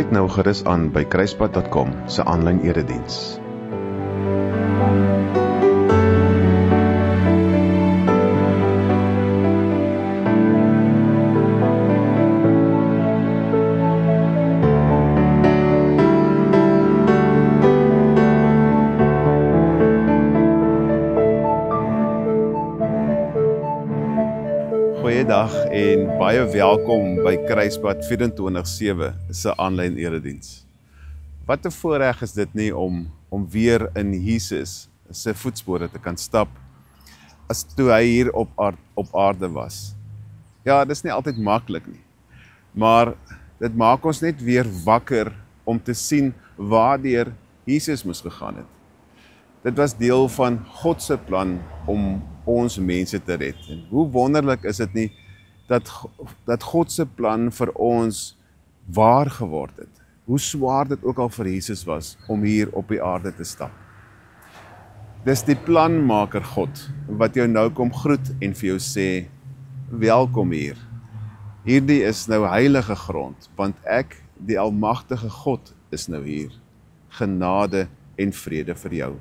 Sluit nou gerus aan by kruispad.com se aanlyn erediens. Goeiedag en baie welkom by Kruispad 24/7 se aanlyn erediens. Wat 'n voorreg is dit nie om weer in Jesus se voetspore te kan stap as toe hy hier op aarde was. Ja, dit is nie altyd maklik nie, maar dit maak ons net weer wakker om te sien waardeur Jesus moes gegaan het. Dit was deel van God se plan om ons mense te red. En hoe wonderlik is dit nie dat God se plan vir ons waar geword het. Hoe swaar dit ook al vir Jesus was om hier op die aarde te stap. Dis die planmaker God wat jou nou kom groet en vir jou sê, welkom hier. Hierdie is nou heilige grond, want ek, die almagtige God, is nou hier. Genade en vrede vir jou.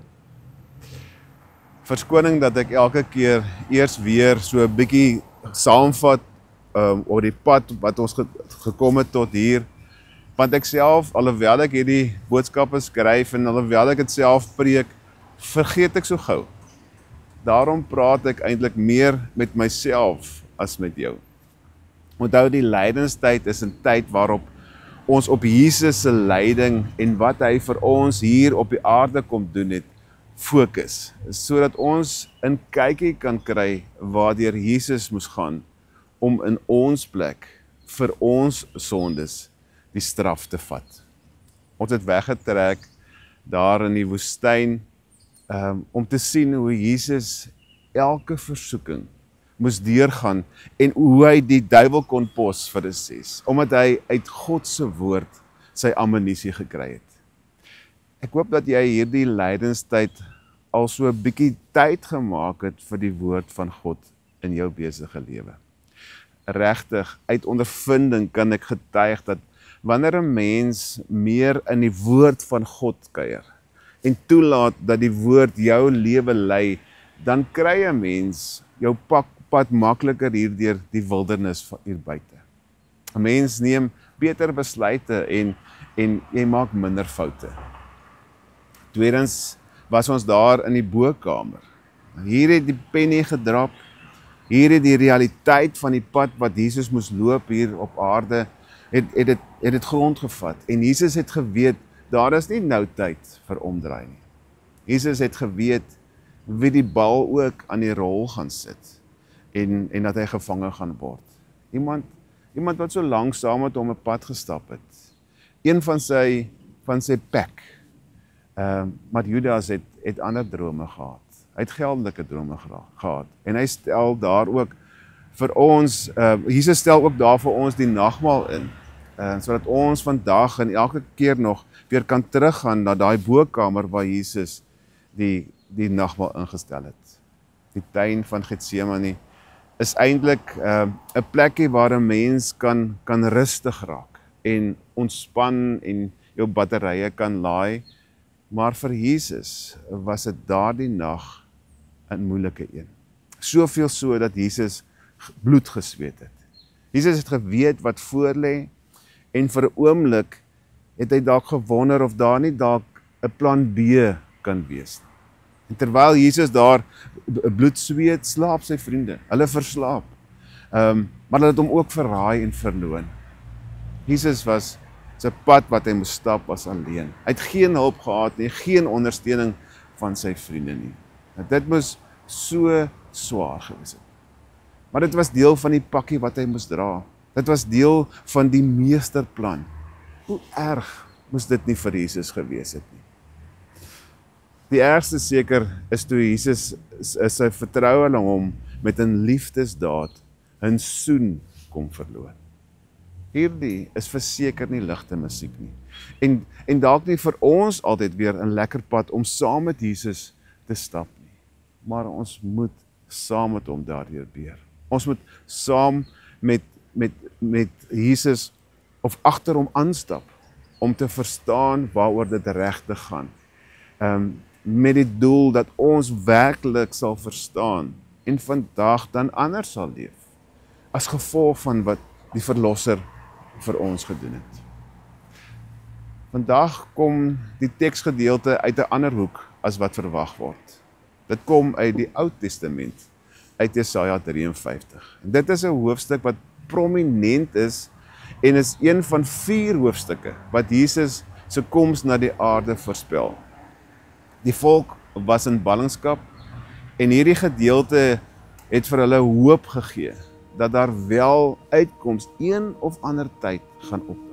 Verskoning dat ek elke keer eers weer so 'n bietjie saamvat oor die pad wat ons gekom het tot hier, want ek self, alhoewel ek hierdie boodskappe skryf en alhoewel ek dit self preek, vergeet ek so gou. Daarom praat ek eintlik meer met myself as met jou. Onthou, die lydenstyd is 'n tyd waarop ons op Jesus se lyding en wat hy vir ons hier op die aarde kom doen het, fokus, sodat ons 'n kykie kan kry waardeur Jesus moes gaan om in ons plek vir ons sondes die straf te vat. Ons het weggetrek daar in die woestyn om te sien hoe Jesus elke versoeking moes deurgaan en hoe hy die duiwel kon pos vir 'n 6, omdat hy uit God se woord sy ammunisie gekry het. Ek hoop dat jy hierdie lydenstyd al so 'n bietjie tyd gemaak het vir die woord van God in jou besige lewe. Regtig, uit ondervinding kan ek getuig dat wanneer 'n mens meer in die woord van God kuier en toelaat dat die woord jou lewe lei, dan kry 'n mens jou pad makliker hier deur die wildernis hier buite. 'n Mens neem beter besluite en jy maak minder foute. Tweedens was ons daar in die bokamer. Hier het die pennie gedrap. Hier het die realiteit van die pad wat Jesus moes loop hier op aarde, het dit grond gevat. En Jesus het geweet, daar is nie nou tyd vir omdraai nie. Jesus het geweet wie die bal ook aan die rol gaan sit en dat hy gevange gaan word. Iemand wat so lank saam met hom 'n pad gestap het. Een van sy pack. Maar Judas het ander drome gehad. Hy het geldelike drome gehad. En hy stel daar ook vir ons, Jesus stel ook daar vir ons die nagmaal in, sodat ons vandag en elke keer nog weer kan teruggaan na daai bokamer waar Jesus die nagmaal ingestel het. Die tuin van Getsemane is eintlik 'n plekkie waar 'n mens kan rustig raak en ontspan en jou batterye kan laai. Maar vir Jesus was dit daardie nag 'n moeilike een. Soveel so dat Jesus bloed gesweet het. Jesus het geweet wat voor lê en vir 'n oomblik het hy dalk gewonder of daar nie dalk 'n plan B kan wees. En terwyl Jesus daar bloed sweet, slaap sy vriende. Hulle verslaap. Maar hulle het hom ook verraai en verloon. Jesus was sy pad wat hy moes stap was alleen. Hy het geen hulp gehad nie, geen ondersteuning van sy vriende nie. Dit moes so swaar gewees het. Maar dit was deel van die pakkie wat hy moes dra. Dit was deel van die meesterplan. Hoe erg moes dit nie vir Jesus gewees het nie. Die ergste seker is toe Jesus sy vertroue aan hom met 'n liefdesdaad 'n soen kom verloor. Hierdie is verseker nie ligte musiek nie. En dalk nie vir ons altyd weer 'n lekker pad om saam met Jesus te stap nie. Maar ons moet saam met hom daardeur deur. Ons moet saam met Jesus of agter hom aanstap om te verstaan waaroor dit regtig gaan. Met die doel dat ons werklik sal verstaan en vandag dan anders sal leef, as gevolg van wat die Verlosser vir ons gedoen het. Vandag kom die teksgedeelte uit 'n ander hoek as wat verwag word. Dit kom uit die Ou Testament, uit Jesaja 53. En dit is 'n hoofstuk wat prominent is en is een van 4 hoofstukke wat Jesus se koms na die aarde voorspel. Die volk was in ballingskap en hierdie gedeelte het vir hulle hoop gegee dat daar wel uitkoms een of ander tyd gaan opdaag.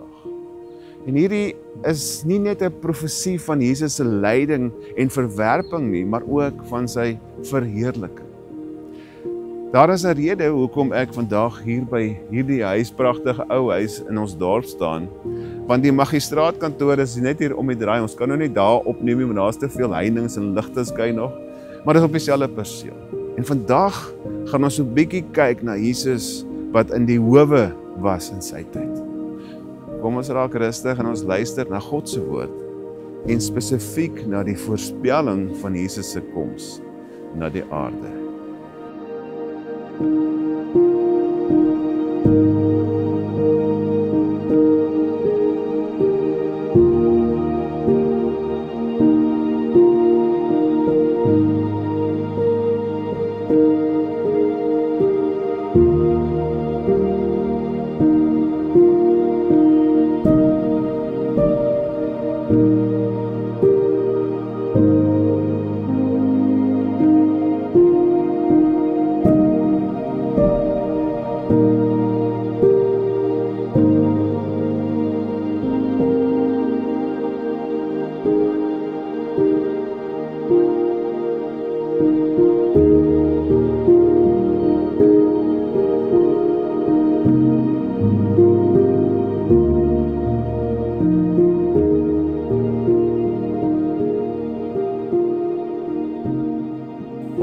En hierdie is nie net 'n profesie van Jesus se lyding en verwerping nie, maar ook van sy verheerliking. Daar is 'n rede hoekom ek vandag hier by hierdie huis, pragtige ou huis in ons dorp staan, want die magistraatkantoor is net hier om die draai. Ons kan nou nie daar opneem nie, maar daar's te veel heininge en ligte skyn nog, maar dit is op dieselfde perseel. En vandag gaan ons so 'n bietjie kyk na Jesus wat in die howe was in sy tyd. Kom ons raak rustig en ons luister na God se woord en spesifiek na die voorspelling van Jesus se koms na die aarde.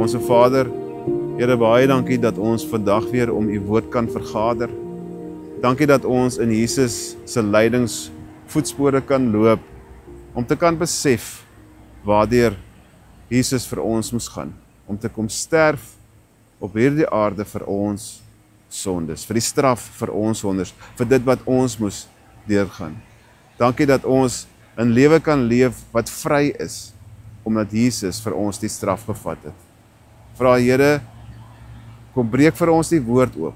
Onse Vader, Here, baie dankie dat ons vandag weer om U woord kan vergader. Dankie dat ons in Jesus se lydingsvoetspore kan loop, om te kan besef waardeur Jesus vir ons moes gaan, om te kom sterf op hierdie aarde vir ons sondes, vir die straf vir ons sondes, vir dit wat ons moes deurgaan. Dankie dat ons 'n lewe kan leef wat vry is, omdat Jesus vir ons die straf gevat het. Vra Here, kom breek vir ons die woord oop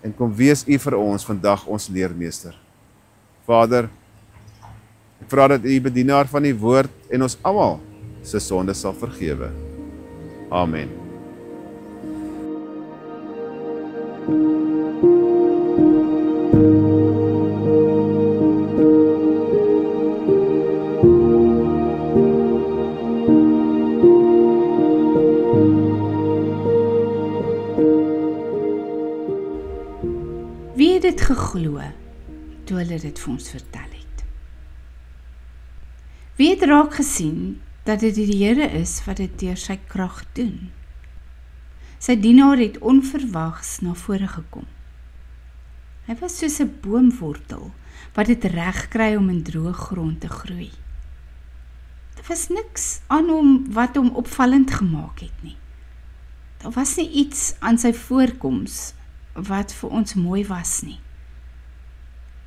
en kom wees U vir ons vandag ons leermeester. Vader, ek vra dat U die bedienaar van die woord en ons almal se sondes sal vergewe. Amen. Wie het dit geglo toe hulle dit vir ons vertel het? Wie het raak gesien dat dit die Here is wat dit deur sy krag doen? Sy dienaar het onverwags na vore gekom. Hy was soos 'n boomwortel wat dit reg kry om in droë grond te groei. Daar was niks aan hom wat hom opvallend gemaak het nie. Daar was nie iets aan sy voorkoms wat vir ons mooi was nie.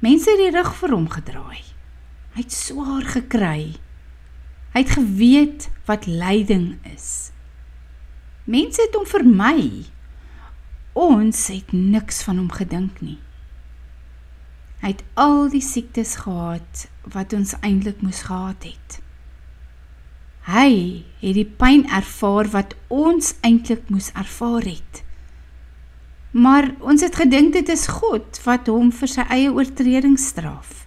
Mense het die rug vir hom gedraai. Hy het swaar gekry. Hy het geweet wat lyding is. Mense het hom vermy. Ons het niks van hom gedink nie. Hy het al die siektes gehad wat ons eintlik moes gehad het. Hy het die pyn ervaar wat ons eintlik moes ervaar het. Maar ons het gedink dit is God wat hom vir sy eie oortreding straf.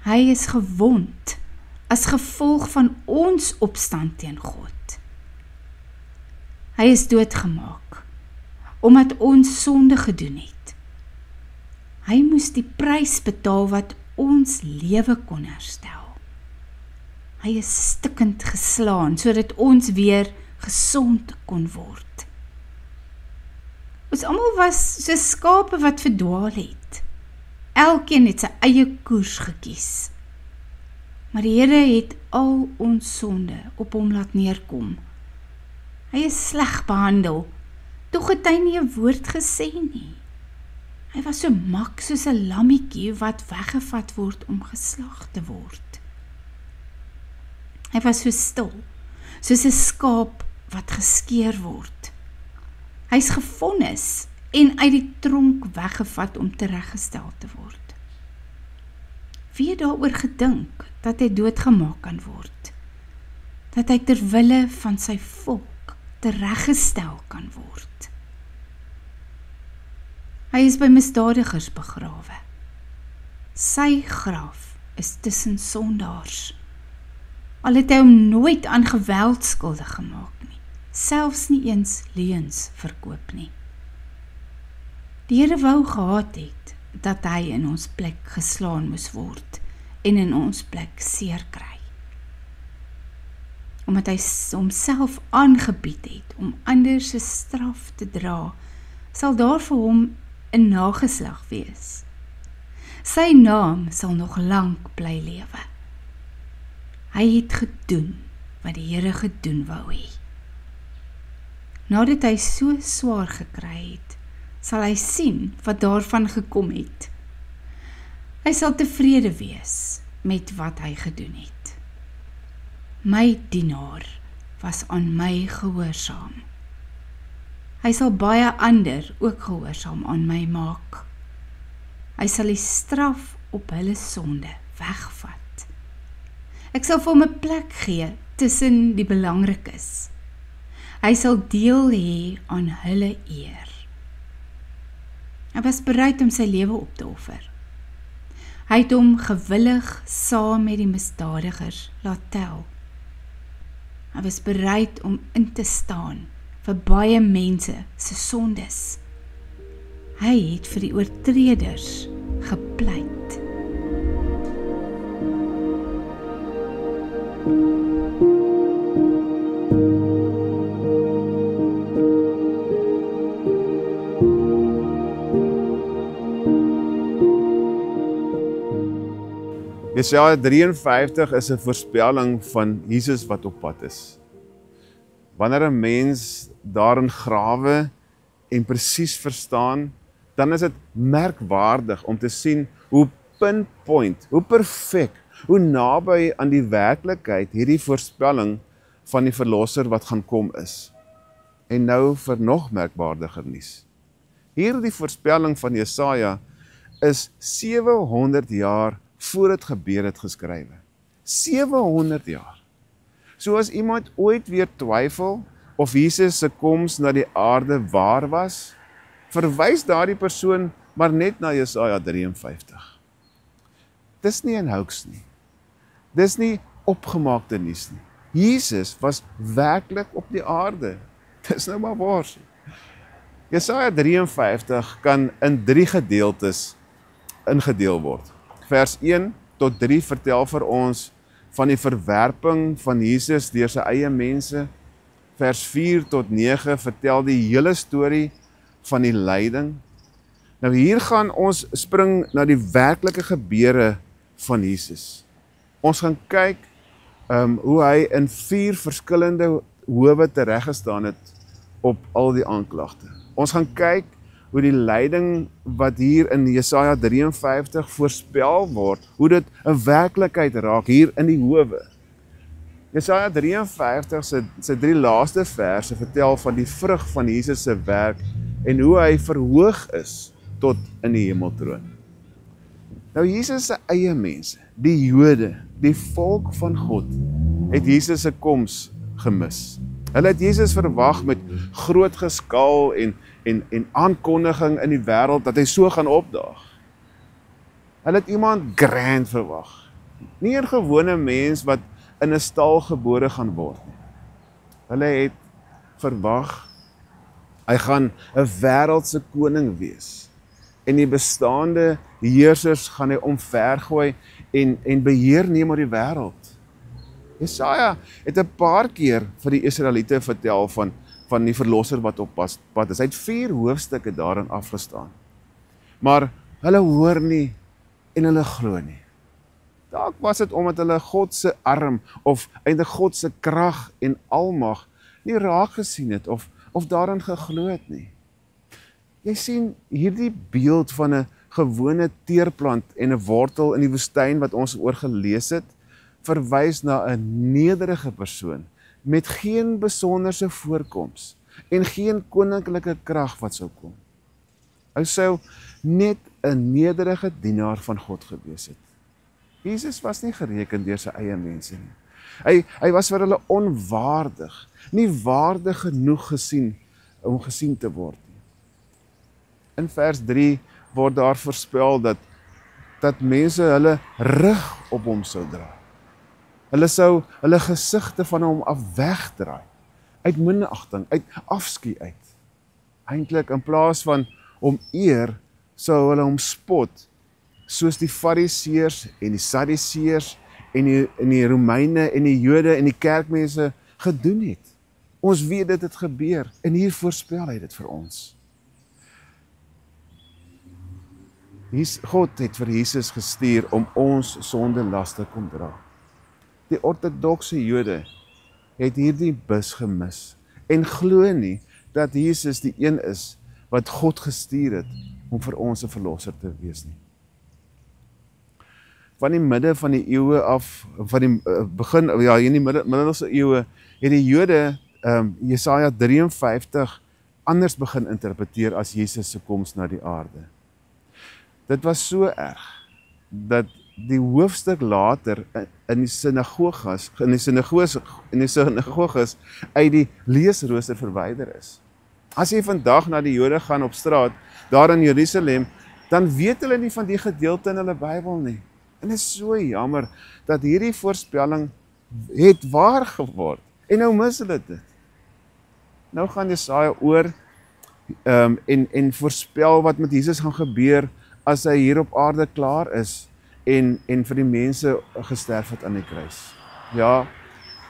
Hy is gewond as gevolg van ons opstand teen God. Hy is doodgemaak omdat ons sonde gedoen het. Hy moes die prys betaal wat ons lewe kon herstel. Hy is stikkend geslaan sodat ons weer gesond kon word. Ons almal was so skape wat verdwaal het. Elkeen het sy eie koers gekies. Maar die Here het al ons sonde op hom laat neerkom. Hy is sleg behandel, tog het hy nie 'n woord gesê nie. Hy was so mak soos 'n lammetjie wat weggevat word om geslag te word. Hy was so stil, soos 'n skaap wat geskeer word. Hy's gevonnis en uit die tronk weggevat om tereggestel te word. Wie het daaroor gedink dat hy doodgemaak kan word? Dat hy ter wille van sy volk tereggestel kan word? Hy is by misdadigers begrawe. Sy graf is tussen sondaars. Al het hy hom nooit aan geweld skuldig gemaak nie, selfs nie eens leuens verkoop nie. Die Here wou gehad het dat hy in ons plek geslaan moes word en in ons plek seer kry. Omdat hy homself aangebied het om ander se straf te dra, sal daar vir hom 'n nageslag wees. Sy naam sal nog lank bly lewe. Hy het gedoen wat die Here gedoen wou hê. Nadat hy so swaar gekry het, sal hy sien wat daarvan gekom het. Hy sal tevrede wees met wat hy gedoen het. My dienaar was aan my gehoorsaam. Hy sal baie ander ook gehoorsaam aan my maak. Hy sal die straf op hulle sonde wegvat. Ek sal vir hom 'n plek gee tussen die belangrikes. Hy sal deel hê aan hulle eer. Hy was bereid om sy lewe op te offer. Hy het hom gewillig saam met die misdadigers laat tel. Hy was bereid om in te staan vir baie mense se sondes. Hy het vir die oortreders gepleit. Jesaja 53 is 'n voorspelling van Jesus wat op pad is. Wanneer 'n mens daarin grawe en presies verstaan, dan is dit merkwaardig om te sien hoe pinpoint, hoe perfek, hoe naby aan die werklikheid hierdie voorspelling van die verlosser wat gaan kom is. En nou vir nog merkwaardiger nuus. Hierdie voorspelling van Jesaja is 700 jaar voor dit gebeur het geskrywe. 700 jaar. So as iemand ooit weer twyfel of Jesus se koms na die aarde waar was, verwys daardie persoon maar net na Jesaja 53. Dis nie 'n hoax nie. Dis nie opgemaakte nuus nie. Jesus was werklik op die aarde. Dis nou maar waar. Jesaja 53 kan in 3 gedeeltes ingedeel word. Vers 1 tot 3 vertel vir ons van die verwerping van Jesus deur sy eie mense. Vers 4 tot 9 vertel die hele storie van die lyding. Nou hier gaan ons spring na die werklike gebeure van Jesus. Ons gaan kyk hoe hy in 4 verskillende howe tereggestaan het op al die aanklagte. Ons gaan kyk hoe die lyding wat hier in Jesaja 53 voorspel word, hoe dit 'n werklikheid raak hier in die howe. Jesaja 53 se 3 laaste verse vertel van die vrug van Jesus se werk en hoe hy verhoog is tot in die hemeltroon. Nou Jesus se eie mense, die Jode, die volk van God, het Jesus se koms gemis. Hulle het Jesus verwag met groot geskaal en aankondiging in die wêreld dat hy so gaan opdaag. Hulle het iemand grand verwag. Nie 'n gewone mens wat in 'n stal gebore gaan word nie. Hulle het verwag hy gaan 'n wêreldse koning wees. En die bestaande heersers gaan hy omvergooi en beheer neem oor die wêreld. Jesaja het 'n paar keer vir die Israeliete vertel van die verlosser wat op pad is. Hy het 4 hoofstukke daarin afgestaan. Maar hulle hoor nie en hulle glo nie. Dalk was dit omdat hulle God se arm of eintlik God se krag en almag nie raak gesien het of daarin geglo het nie. Jy sien hierdie beeld van 'n gewone teerplant en 'n wortel in die woestyn wat ons oor gelees het, verwys na 'n nederige persoon met geen besonderse voorkoms en geen koninklike krag wat sou kom. Hy sou net 'n nederige dienaar van God gewees het. Jesus was nie gereken deur sy eie mense nie. Hy was vir hulle onwaardig, nie waardig genoeg om gesien te word nie. In vers 3 word daar voorspel dat mense hulle rug op hom sou draai. Hulle sou hulle gesigte van hom af wegdraai, uit minagting, uit afskuw uit. Eintlik in plaas van om eer, sou hulle hom spot, soos die Fariseërs en die Sadduseërs en die Romeine en die Jode en die kerkmense gedoen het. Ons weet dit het gebeur en hier voorspel hy dit vir ons. God het vir Jesus gestuur om ons sondelas te kom dra. Die ortodokse Jode het hierdie bus gemis en glo nie dat Jesus die een is wat God gestuur het om vir ons 'n verlosser te wees nie. Van die midde van die eeue af, van die begin, ja, in die middelse eeue, het die Jode Jesaja 53 anders begin interpreteer as Jesus se koms na die aarde. Dit was so erg dat die hoofstuk later in die sinagoges uit die leesrooster verwyder is. As jy vandag na die Jode gaan op straat, daar in Jerusalem, dan weet hulle nie van die gedeelte in hulle Bybel nie. En dit is so jammer dat hierdie voorspelling het waar geword. En nou mis hulle dit. Nou gaan Jesaja oor en voorspel wat met Jesus gaan gebeur as hy hier op aarde klaar is en vir die mense gesterf het aan die kruis. Ja,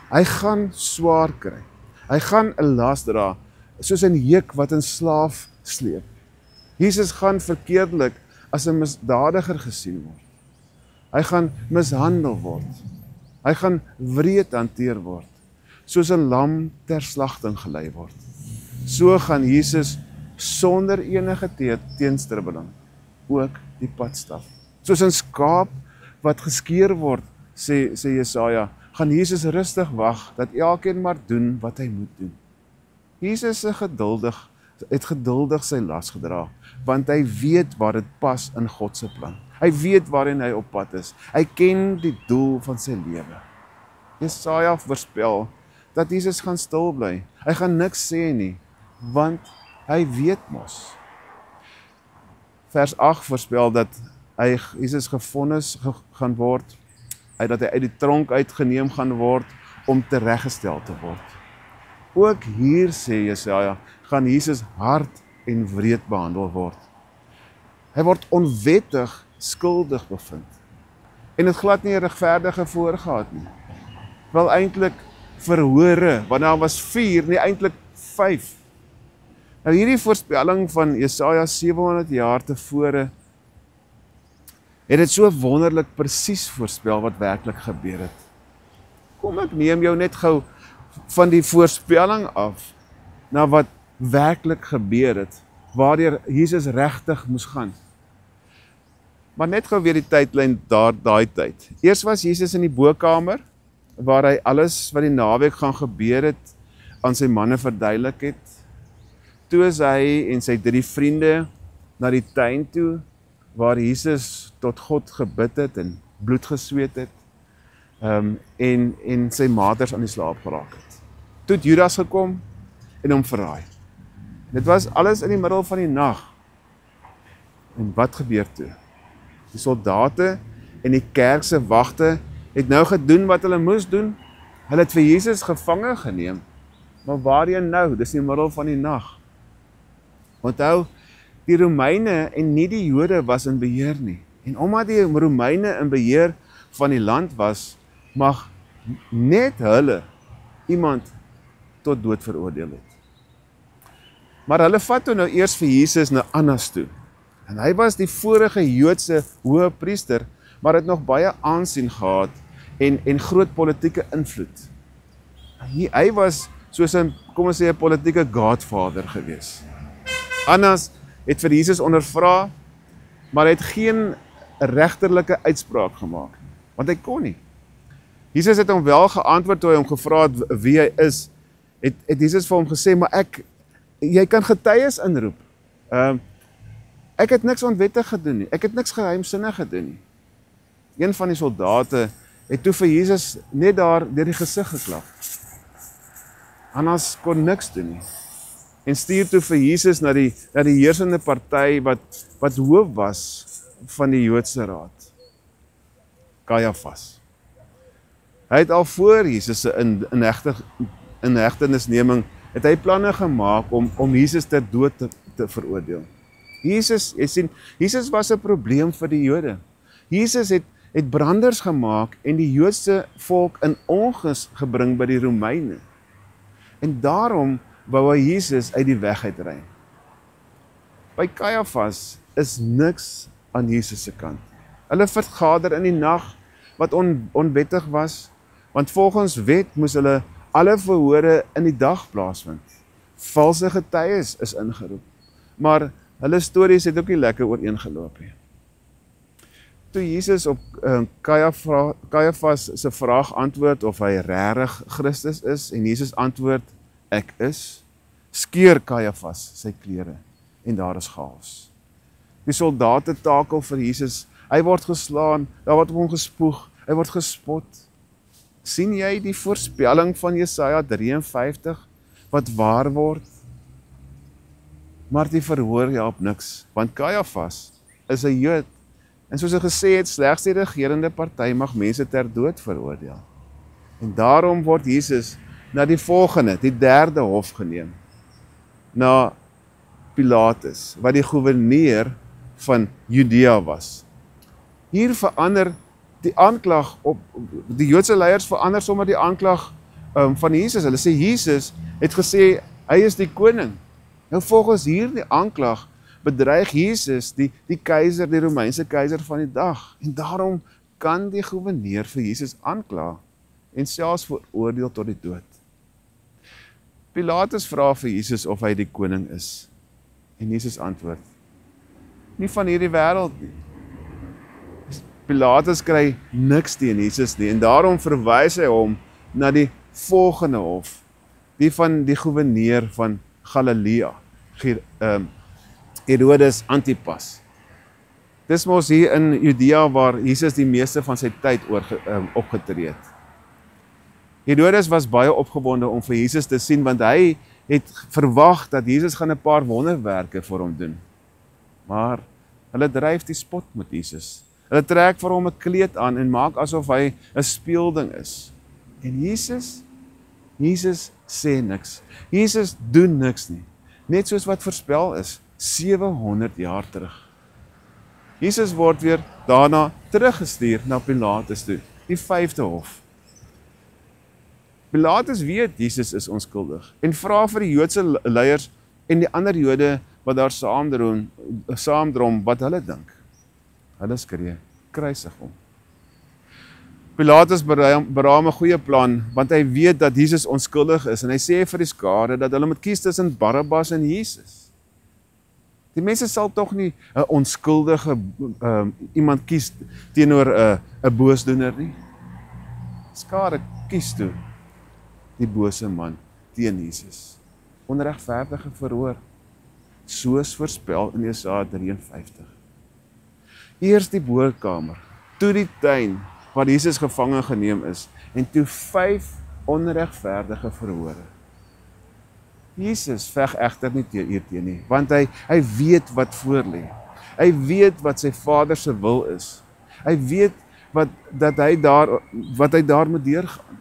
hy gaan swaar kry. Hy gaan 'n las dra, soos 'n juk wat 'n slaaf sleep. Jesus gaan verkeerdelik as 'n misdadiger gesien word. Hy gaan mishandel word. Hy gaan wreed hanteer word, soos 'n lam ter slagting gelei word. So gaan Jesus sonder enige teenstribbeling ook die pad stap. Soos 'n skaap wat geskeer word, sê Jesaja, gaan Jesus rustig wag dat elkeen maar doen wat hy moet doen. Jesus het geduldig sy las gedra, want hy weet waar dit pas in God se plan. Hy weet waarin hy op pad is. Hy ken die doel van sy lewe. Jesaja voorspel dat Jesus gaan stil bly. Hy gaan niks sê nie, want hy weet mos. Vers 8 voorspel dat Jesus gevonnis gaan word, dat hy uit die tronk uitgeneem gaan word om tereggestel te word. Ook hier sê Jesaja, gaan Jesus hard en wreed behandel word. Hy word onwettig skuldig bevind. En het glad nie 'n regverdige voorgehad nie. Wel eintlik verhore, want daar was 4, nie eintlik 5. Nou hierdie voorspelling van Jesaja 700 jaar tevore, het dit so wonderlik presies voorspel wat werklik gebeur het. Kom ek neem jou net gou van die voorspelling af, na wat werklik gebeur het, waardeur Jesus regtig moes gaan. Maar net gou weer die tydlyn daai tyd. Eers was Jesus in die bokkamer, waar hy alles wat die naweek gaan gebeur het, aan sy manne verduidelik het. Toe is hy en sy 3 vriende na die tuin toe, waar Jesus tot God gebid het en bloed gesweet het, en sy maters aan die slaap geraak het. Toe het Judas gekom en hom verraai. Dit was alles in die middel van die nag. En wat gebeur toe? Die soldate en die kerk se wagte het nou gedoen wat hulle moes doen. Hulle het vir Jesus gevange geneem. Maar waarheen nou? Dis in die middel van die nag. Onthou, die Romeine en nie die Jode was in beheer nie. En omdat die Romeine in beheer van die land was, mag net hulle iemand tot dood veroordeel het. Maar hulle vat toe nou eers vir Jesus na Annas toe. En hy was die vorige Joodse hoëpriester, maar het nog baie aansien gehad en groot politieke invloed. Hy was soos 'n, kom ons sê, 'n politieke godvader gewees. Annas het vir Jesus ondervra, maar hy het geen regterlike uitspraak gemaak, want hy kon nie. Jesus het hom wel geantwoord toe hy hom gevra het wie hy is, het Jesus vir hom gesê, maar jy kan getuies inroep. Ek het niks onwettig gedoen nie, ek het niks geheimsinnig gedoen nie. Een van die soldate het toe vir Jesus net daar deur die gesig geklap. Annas kon niks doen nie. En stuur toe vir Jesus na die heersende party wat hoof was van die Joodse raad. Kajafas. Hy het al voor Jesus se inhegtenisneming, het hy planne gemaak om Jesus ter dood te veroordeel. Jesus, jy sien, Jesus was 'n probleem vir die Jode. Jesus het branders gemaak en die Joodse volk in ongus gebring by die Romeine. En daarom wou hy Jesus uit die weg uitry. By Kajafas is niks aan Jesus se kant. Hulle vergader in die nag wat onwettig was, want volgens wet moes hulle alle verhore in die dag plaasvind. Valse getuies is ingeroep, maar hulle stories het ook nie lekker ooreengeloop nie. Toe Jesus op Kajafas se vraag antwoord of hy regtig Christus is, en Jesus antwoord, ek is, skeur Kajafas sy klere, en daar is chaos. Die soldate takel vir Jesus, hy word geslaan, daar word op hom gespoeg, hy word gespot. Sien jy die voorspelling van Jesaja 53, wat waar word? Maar die verhoor jy op niks, want Kajafas is 'n Jood, en soos hy gesê het, slegs die regerende party mag mense ter dood veroordeel. En daarom word Jesus na die volgende, die derde hof geneem, na Pilatus, wat die gouverneur van Judea was. Hier verander die aanklag op, die Joodse leiers verander sommer die aanklag van Jesus. Hulle sê Jesus het gesê, hy is die koning. Nou volgens hier die aanklag bedreig Jesus die keiser, die Romeinse keiser van die dag. En daarom kan die gouverneur vir Jesus aankla en selfs veroordeel tot die dood. Pilatus vra vir Jesus of hy die koning is. En Jesus antwoord, nie van hierdie wêreld nie. Pilatus kry niks teen Jesus nie, en daarom verwys hy hom na die volgende hof, die van die gouverneur van Galilea, Herodes Antipas. Dis mos hier in Judea waar Jesus die meeste van sy tyd opgetree het. Herodes was baie opgewonde om vir Jesus te sien, want hy het verwag dat Jesus gaan 'n paar wonderwerke vir hom doen. Maar hulle dryf die spot met Jesus. Hulle trek vir hom 'n kleed aan en maak asof hy 'n speelding is. En Jesus sê niks. Jesus doen niks nie. Net soos wat voorspel is, 700 jaar terug. Jesus word weer daarna teruggestuur na Pilatus toe, die 5de hof. Pilatus weet Jesus is onskuldig en vra vir die Joodse leiers en die ander Jode wat daar saamdrom wat hulle dink. Hulle skree, kruisig hom. Pilatus beraam 'n goeie plan, want hy weet dat Jesus onskuldig is, en hy sê vir die skare dat hulle moet kies tussen Barabbas en Jesus. Die mense sal tog nie 'n onskuldige iemand kies teenoor 'n boosdoener nie. Skare kies toe die bose man teen Jesus. Onregverdige verhoor, soos voorspel in Jesaja 53. Eers die boorkamer, toe die tuin waar Jesus gevange geneem is, en toe 5 onregverdige verhore. Jesus veg egter nie hierteen nie, want hy weet wat voor lê. Hy weet wat sy Vader se wil is. Hy weet wat hy daar moet deurgaan.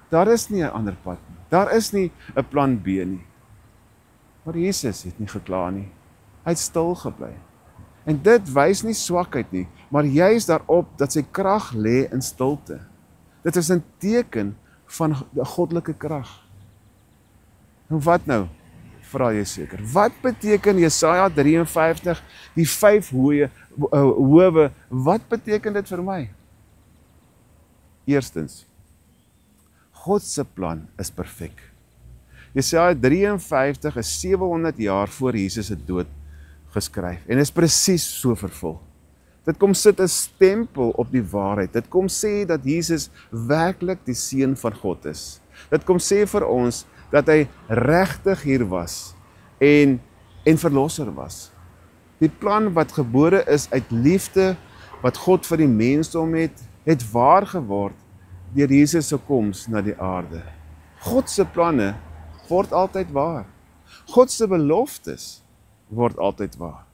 Daar is nie 'n ander pad nie. Daar is nie 'n plan B nie. Maar Jesus het nie gekla nie. Hy het stil gebly. En dit wys nie swakheid nie, maar juist daarop dat sy krag lê in stilte. Dit is 'n teken van 'n goddelike krag. En wat nou? vra jy seker. Wat beteken Jesaja 53, die 5 howe, wat beteken dit vir my? Eerstens, God se plan is perfek. Jesaja 53 is 700 jaar voor Jesus se dood geskryf en is presies so vervul. Dit kom sit 'n stempel op die waarheid. Dit kom sê dat Jesus werklik die seun van God is. Dit kom sê vir ons dat hy regtig hier was en verlosser was. Die plan wat gebore is uit liefde wat God vir die mensdom het waar geword deur Jesus se koms na die aarde. God se planne word altyd waar. God se beloftes word altyd waar.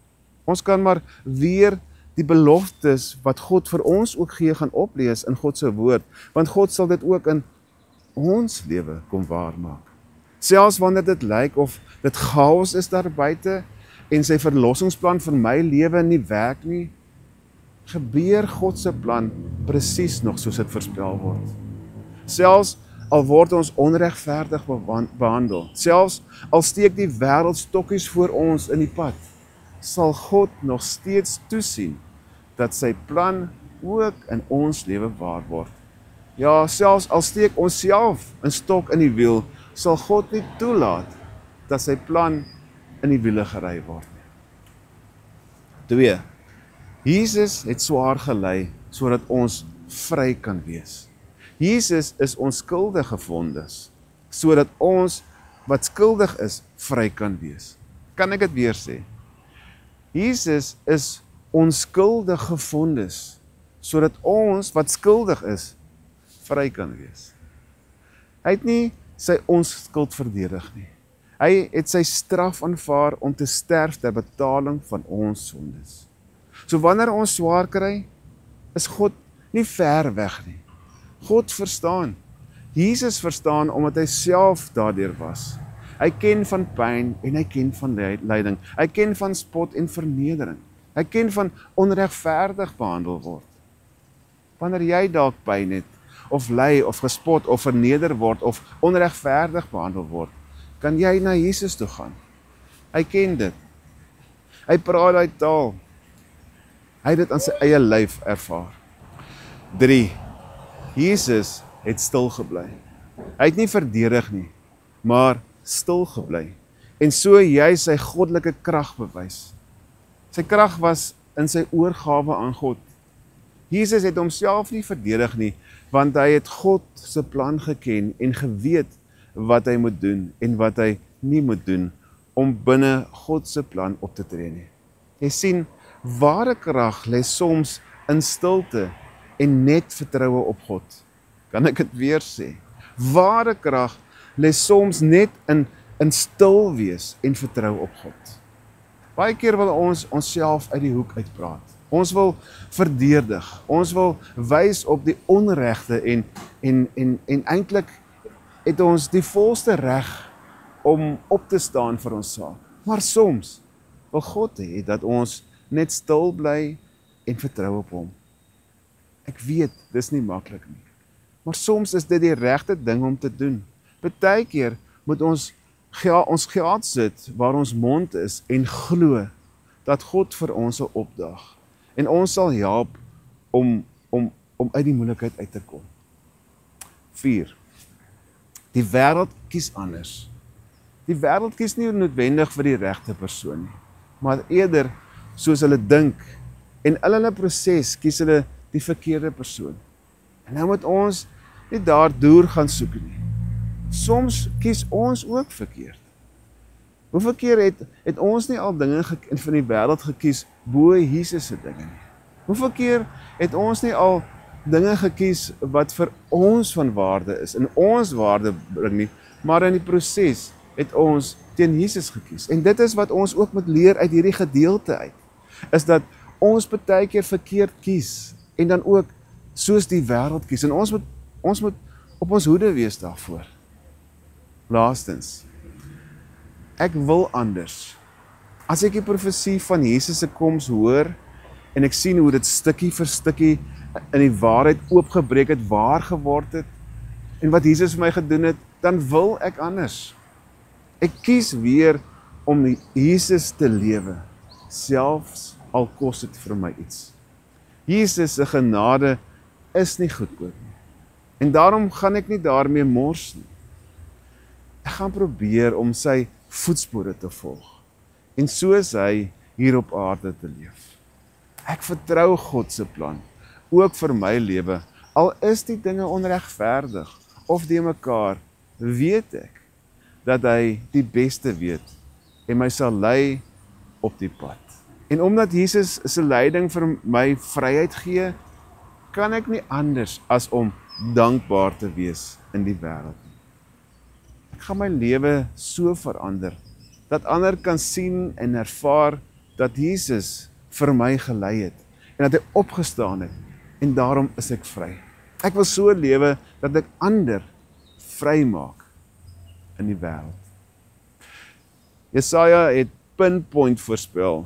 Ons kan maar weer die beloftes wat God vir ons ook gee gaan oplees in God se woord, want God sal dit ook in ons lewe kom waarmaak. Selfs wanneer dit lyk of dit chaos is daar buite en sy verlossingsplan vir my lewe nie werk nie, gebeur God se plan presies nog soos dit voorspel word. Selfs al word ons onregverdig behandel, selfs al steek die wêreld stokkies voor ons in die pad, sal God nog steeds toesien dat sy plan ook in ons lewe waar word. Ja, selfs al steek ons self 'n stok in die wiel, sal God nie toelaat dat sy plan in die wiele gery word. 2. Jesus het swaar gelei sodat ons vry kan wees. Jesus is onskuldige vonnis, sodat ons wat skuldig is, vry kan wees. Kan ek dit weer sê? Jesus is onskuldige vonnis, sodat ons wat skuldig is, vry kan wees. Hy het nie sy onskuld verdedig nie. Hy het sy straf aanvaar om te sterf ter betaling van ons sondes. So wanneer ons swaar kry, is God nie ver weg nie. God verstaan. Jesus verstaan omdat hy self daardeur was. Hy ken van pyn en hy ken van lyding. Hy ken van spot en vernedering. Hy ken van onregverdig behandel word. Wanneer jy dalk pyn het, of ly, of gespot, of verneder word, of onregverdig behandel word, kan jy na Jesus toe gaan. Hy ken dit. Hy praat die taal. Hy het dit aan sy eie lyf ervaar. 3. Jesus het stil gebly. Hy het nie verdedig nie, maar stil gebly. En so jy sy goddelike krag bewys. Sy krag was in sy oorgawe aan God. Jesus het homself nie verdedig nie, want hy het God se plan geken en geweet wat hy moet doen en wat hy nie moet doen om binne God se plan op te tree nie. Jy sien, ware krag lê soms in stilte en net vertroue op God. Kan ek dit weer sê? Ware krag lê soms net in stil wees en vertrou op God. Baie keer wil ons onsself uit die hoek uitpraat. Ons wil verdedig. Ons wil wys op die onregte en eintlik het ons die volste reg om op te staan vir ons saak. Maar soms wil God hê dat ons net stil bly en vertrou op hom. Ek weet, dis nie maklik nie. Maar soms is dit die regte ding om te doen. Partykeer moet ons geld sit waar ons mond is en glo dat God vir ons sal opdag. En ons sal help om uit die moeilikheid uit te kom. 4. Die wêreld kies anders. Die wêreld kies nie noodwendig vir die regte persoon nie, maar eerder soos hulle dink en in hulle proses kies hulle die verkeerde persoon. En nou moet ons nie daardoor gaan soek nie. Soms kies ons ook verkeerd. Hoeveel keer het ons nie al dinge van die wêreld gekies bo Jesus se dinge nie? Hoeveel keer het ons nie al dinge gekies wat vir ons van waarde is, en ons waarde bring nie, maar in die proses het ons teen Jesus gekies. En dit is wat ons ook moet leer uit hierdie gedeelte uit, is dat ons baie keer verkeerd kies, en dan ook soos die wêreld kies, en ons moet op ons hoede wees daarvoor. Laastens, ek wil anders. As ek die profesie van Jesus se koms hoor, en ek sien hoe dit stukkie vir stukkie in die waarheid oopgebreek het, waar geword het, en wat Jesus vir my gedoen het, dan wil ek anders. Ek kies weer om Jesus te lewe, selfs al kos dit vir my iets. Jesus se genade is nie goedkoop nie. En daarom gaan ek nie daarmee mors nie. Ek gaan probeer om sy voetspore te volg. En soos hy hier op aarde te leef. Ek vertrou God se plan, ook vir my lewe, al is die dinge onregverdig of die mekaar, weet ek dat hy die beste weet en my sal lei op die pad. En omdat Jesus se leiding vir my vryheid gee, kan ek nie anders as om dankbaar te wees in die wêreld nie. Ek gaan my lewe so verander, dat ander kan sien en ervaar dat Jesus vir my gelei het, en dat hy opgestaan het, en daarom is ek vry. Ek wil so lewe, dat ek ander vry maak in die wêreld. Jesaja het pinpoint voorspel.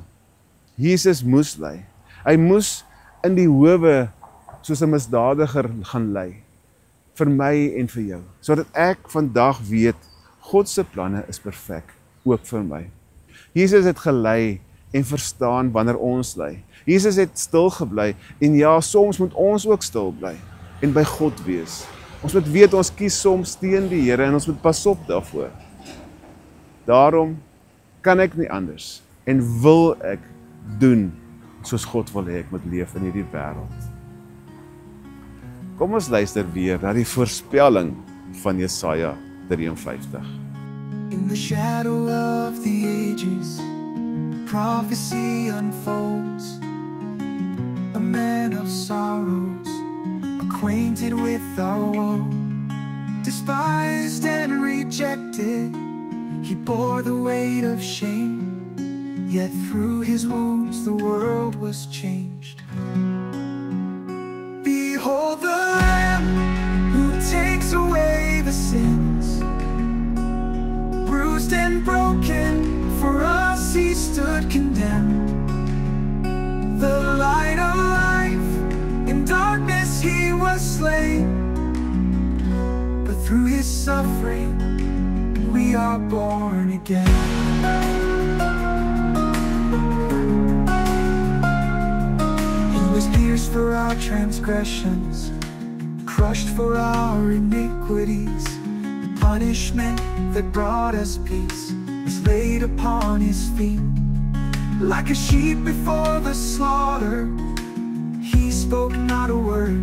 Jesus moes ly. Hy moes in die howe soos 'n misdadiger gaan ly. Vir my en vir jou. Sodat ek vandag weet, God se planne is perfek, ook vir my. Jesus het gelei en verstaan wanneer ons ly. Jesus het stil gebly en ja, soms moet ons ook stil bly en by God wees. Ons moet weet ons kies soms teen die Here en ons moet pas op daarvoor. Daarom kan ek nie anders en wil ek doen soos God wil hê ek moet leef in hierdie wêreld. Kom ons luister weer na die voorspelling van Jesaja 53. In the shadow of the ages, prophecy unfolds. A man of sorrows, acquainted with our woe, despised and rejected, he bore the weight of shame. Yet through his wounds the world was changed. Behold the Lamb who takes away the sins. Bruised and broken, for us he stood condemned. The light of life, in darkness he was slain. But through his suffering, we are born again. Pierced for our transgressions, crushed for our iniquities. The punishment that brought us peace was laid upon his feet. Like a sheep before the slaughter, he spoke not a word.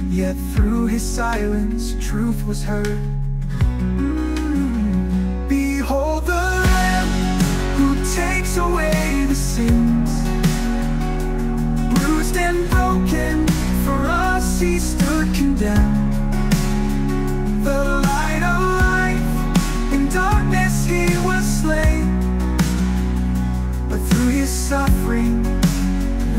Yet through his silence truth was heard. Behold the Lamb who takes away the sins. Bruised and broken, for us he stood condemned. The light of life, in darkness he was slain. But through his suffering,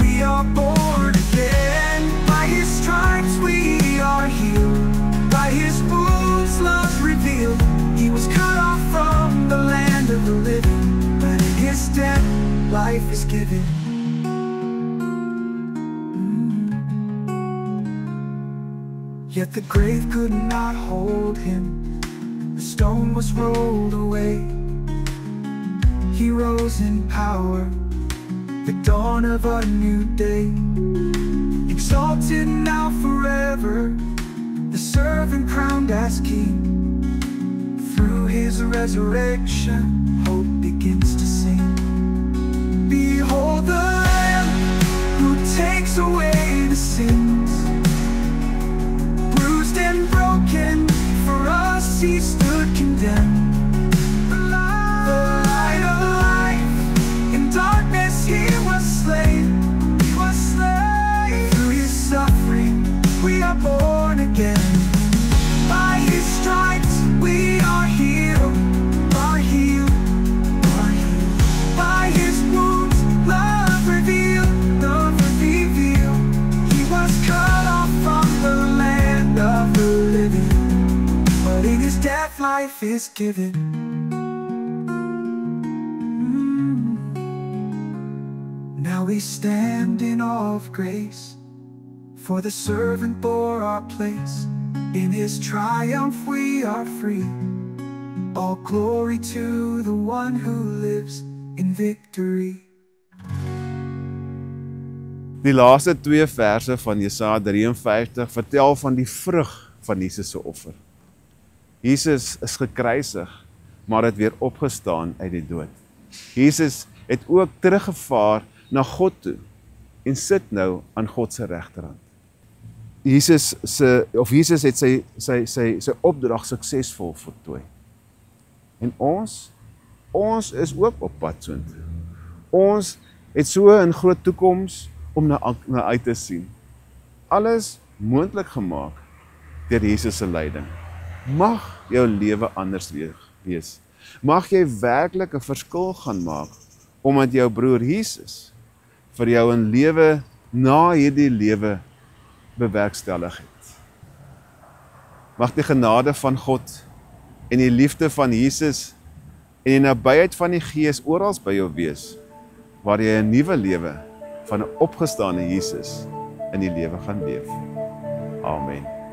we are born again. By his stripes we are healed. By his wounds love revealed. He was cut off from the land of the living, but in his death life is given. Yet the grave could not hold him. The stone was rolled away. He rose in power, the dawn of a new day. Exalted now forever, the servant crowned as king. Through his resurrection, hope begins to sing. Behold the Lamb who takes away the sins. And broken, for us he stood condemned. The light of life, in darkness he was slain. He was slain. Through his suffering we are born again. By his stripes we are healed. Are healed. Are healed. By his wounds love revealed. Love revealed. He was cut off from the land of the living, but in his death life is given. Now we stand in awe of grace, for the servant bore our place. In his triumph we are free. All glory to the one who lives in victory. Die laaste 2 verse van Jesaja 53 vertel van die vrug van Jesus se offer. Jesus is gekruisig, maar het weer opgestaan uit die dood. Jesus het ook teruggevaar na God toe en sit nou aan God se regterhand. Jesus het sy opdrag suksesvol voltooi. En ons is ook op pad soontoe. Ons het so 'n groot toekoms om na uit te sien. Alles moontlik gemaak deur Jesus se leiding. Mag jou lewe anders wees. Mag jy werklik 'n verskil gaan maak, omdat jou broer Jesus vir jou 'n lewe na hierdie lewe bewerkstellig het. Mag die genade van God en die liefde van Jesus en die nabyheid van die Gees oral by jou wees, waar jy 'n nuwe lewe van 'n opgestane Jesus in die lewe gaan leef. Amen.